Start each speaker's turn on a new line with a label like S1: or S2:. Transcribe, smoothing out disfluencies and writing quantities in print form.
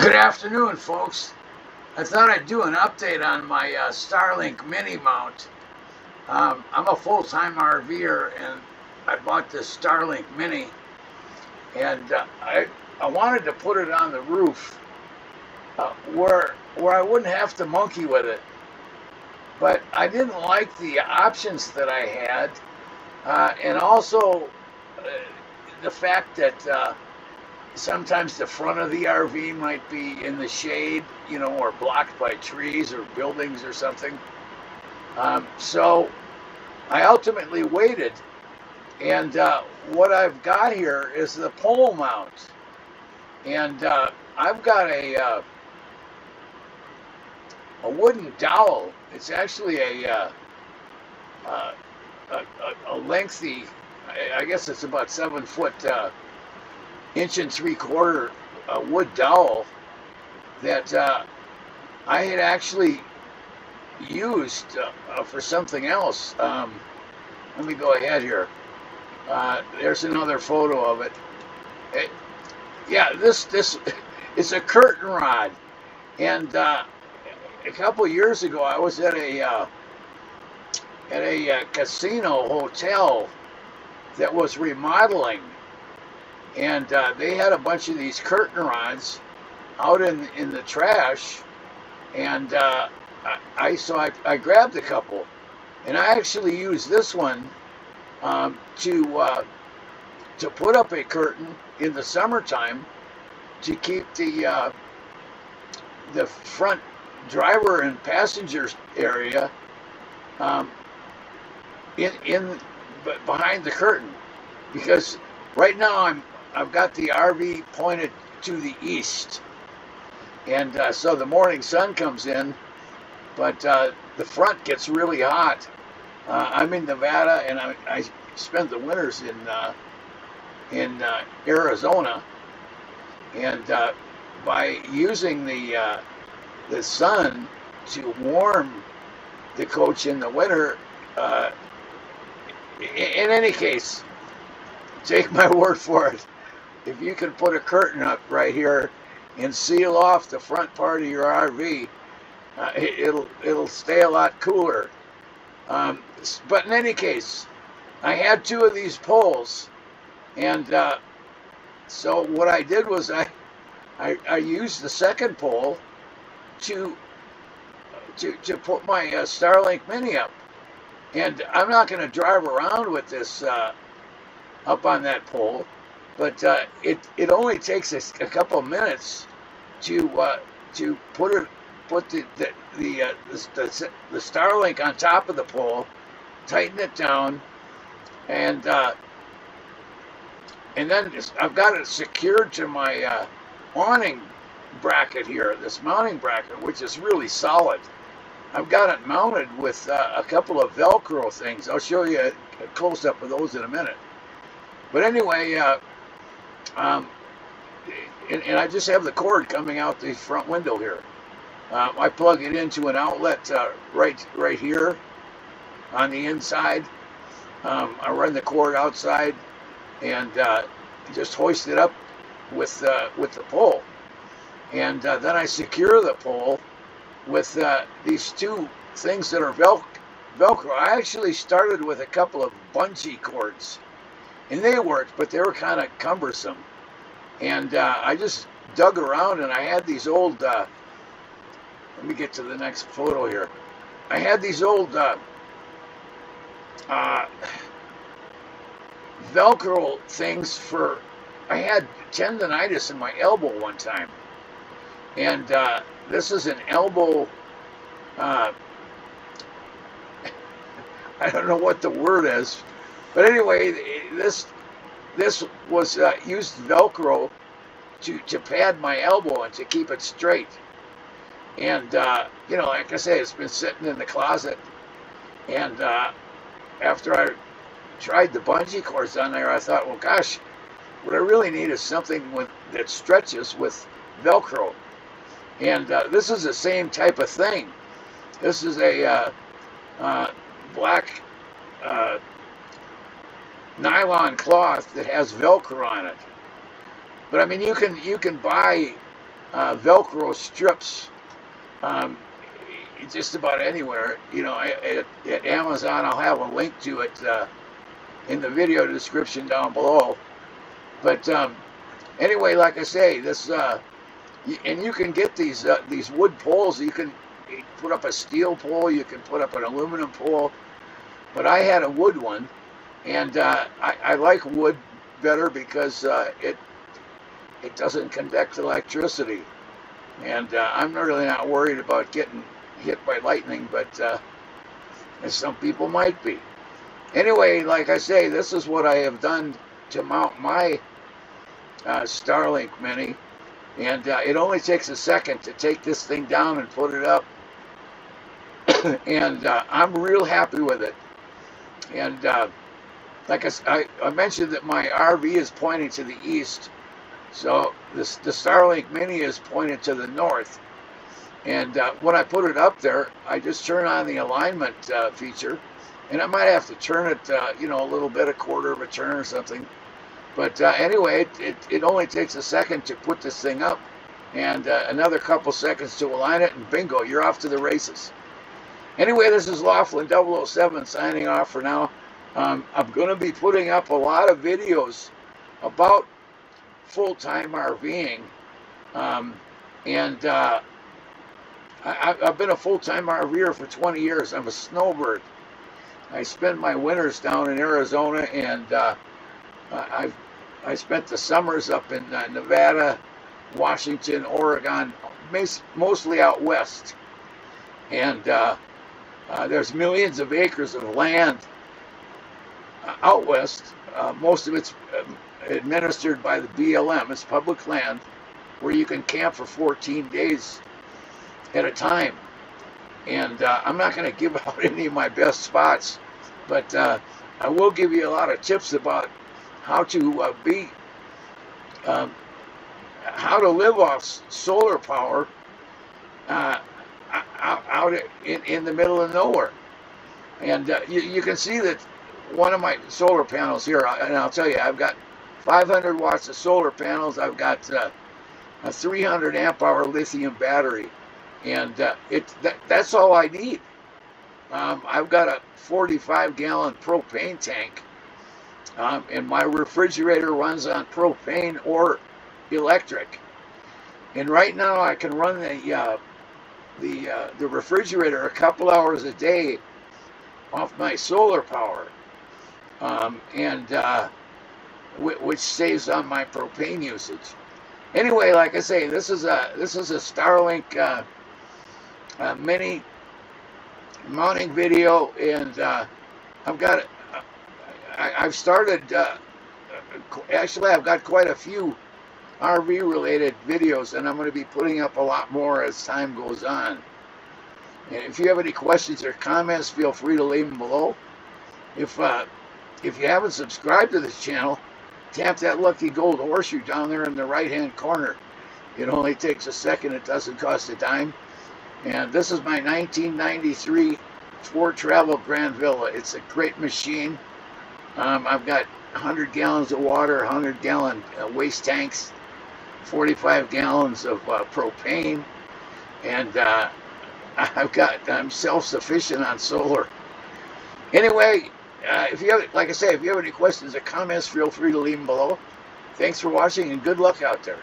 S1: Good afternoon, folks. I thought I'd do an update on my Starlink Mini mount. I'm a full-time RVer, and I bought this Starlink Mini, and I wanted to put it on the roof where I wouldn't have to monkey with it. But I didn't like the options that I had, and also uh, the fact that sometimes the front of the RV might be in the shade, or blocked by trees or buildings or something. So I ultimately waited, and what I've got here is the pole mount, and I've got a wooden dowel. It's actually a, a lengthy, I guess it's about 7 foot, inch and 3/4 wood dowel that I had actually used for something else. Let me go ahead here. There's another photo of it. it yeah, this it's a curtain rod, and a couple years ago I was at a casino hotel that was remodeling, and they had a bunch of these curtain rods out in the trash, and I grabbed a couple, and I actually used this one to put up a curtain in the summertime to keep the front driver and passenger area um, in behind the curtain, because right now I've got the RV pointed to the east, and so the morning sun comes in, but the front gets really hot. I'm in Nevada, and I spend the winters in Arizona, and by using the sun to warm the coach in the winter, in any case, take my word for it. If you can put a curtain up right here and seal off the front part of your RV, it'll stay a lot cooler. But in any case, I had two of these poles, and so what I did was I used the second pole to put my Starlink Mini up, and I'm not going to drive around with this up on that pole, but it only takes a couple of minutes to put the Starlink on top of the pole, tighten it down, and then I've got it secured to my awning bracket here, this mounting bracket, which is really solid. I've got it mounted with a couple of Velcro things. I'll show you a close-up of those in a minute. But anyway, and I just have the cord coming out the front window here. I plug it into an outlet right here on the inside. I run the cord outside and just hoist it up with the pole, and then I secure the pole with these two things that are Velcro. I actually started with a couple of bungee cords, and they worked, but they were kind of cumbersome. And I just dug around, and I had these old, let me get to the next photo here. I had these old Velcro things I had tendonitis in my elbow one time. And this is an elbow, I don't know what the word is, but anyway, this was used Velcro to pad my elbow and to keep it straight. And like I say, it's been sitting in the closet. And after I tried the bungee cords on there, I thought, well, gosh, what I really need is something that stretches with Velcro. And this is the same type of thing. This is a black nylon cloth that has Velcro on it. But I mean, you can buy Velcro strips just about anywhere. At Amazon, I'll have a link to it in the video description down below. But anyway, like I say, this and you can get these wood poles. You can put up a steel pole. You can put up an aluminum pole. But I had a wood one, and I like wood better because it doesn't conduct electricity. And I'm really not worried about getting hit by lightning, but some people might be. Anyway, like I say, this is what I have done to mount my Starlink Mini. And it only takes a second to take this thing down and put it up. And I'm real happy with it. And like I mentioned that my RV is pointing to the east. So the Starlink Mini is pointed to the north. And when I put it up there, I just turn on the alignment feature. And I might have to turn it, a little bit, a quarter of a turn or something. But anyway, it only takes a second to put this thing up. And another couple seconds to align it. And bingo, you're off to the races. Anyway, this is Laughlin 007 signing off for now. I'm going to be putting up a lot of videos about full-time RVing. I've been a full-time RVer for 20 years. I'm a snowbird. I spend my winters down in Arizona, and I spent the summers up in Nevada, Washington, Oregon, mostly out west. And there's millions of acres of land out west. Most of it's administered by the BLM. It's public land where you can camp for 14 days at a time. And I'm not going to give out any of my best spots, but I will give you a lot of tips about how to how to live off solar power out in the middle of nowhere. And you can see that one of my solar panels here, and I'll tell you, I've got 500 watts of solar panels. I've got a 300 amp hour lithium battery, and that's all I need. I've got a 45 gallon propane tank, and my refrigerator runs on propane or electric. And right now I can run the refrigerator a couple hours a day off my solar power, which saves on my propane usage. Anyway, like I say, this is a Starlink mini mounting video, and I've started. Actually, I've got quite a few RV related videos, and I'm going to be putting up a lot more as time goes on. And if you have any questions or comments, feel free to leave them below. If you haven't subscribed to this channel, tap that lucky gold horseshoe down there in the right hand corner. It only takes a second. It doesn't cost a dime. And this is my 1993 Ford Travel Grand Villa. It's a great machine. I've got 100 gallons of water, 100 gallon waste tanks, 45 gallons of propane, and I'm self-sufficient on solar. Anyway, if you have, like I say, if you have any questions or comments, feel free to leave them below. Thanks for watching, and good luck out there.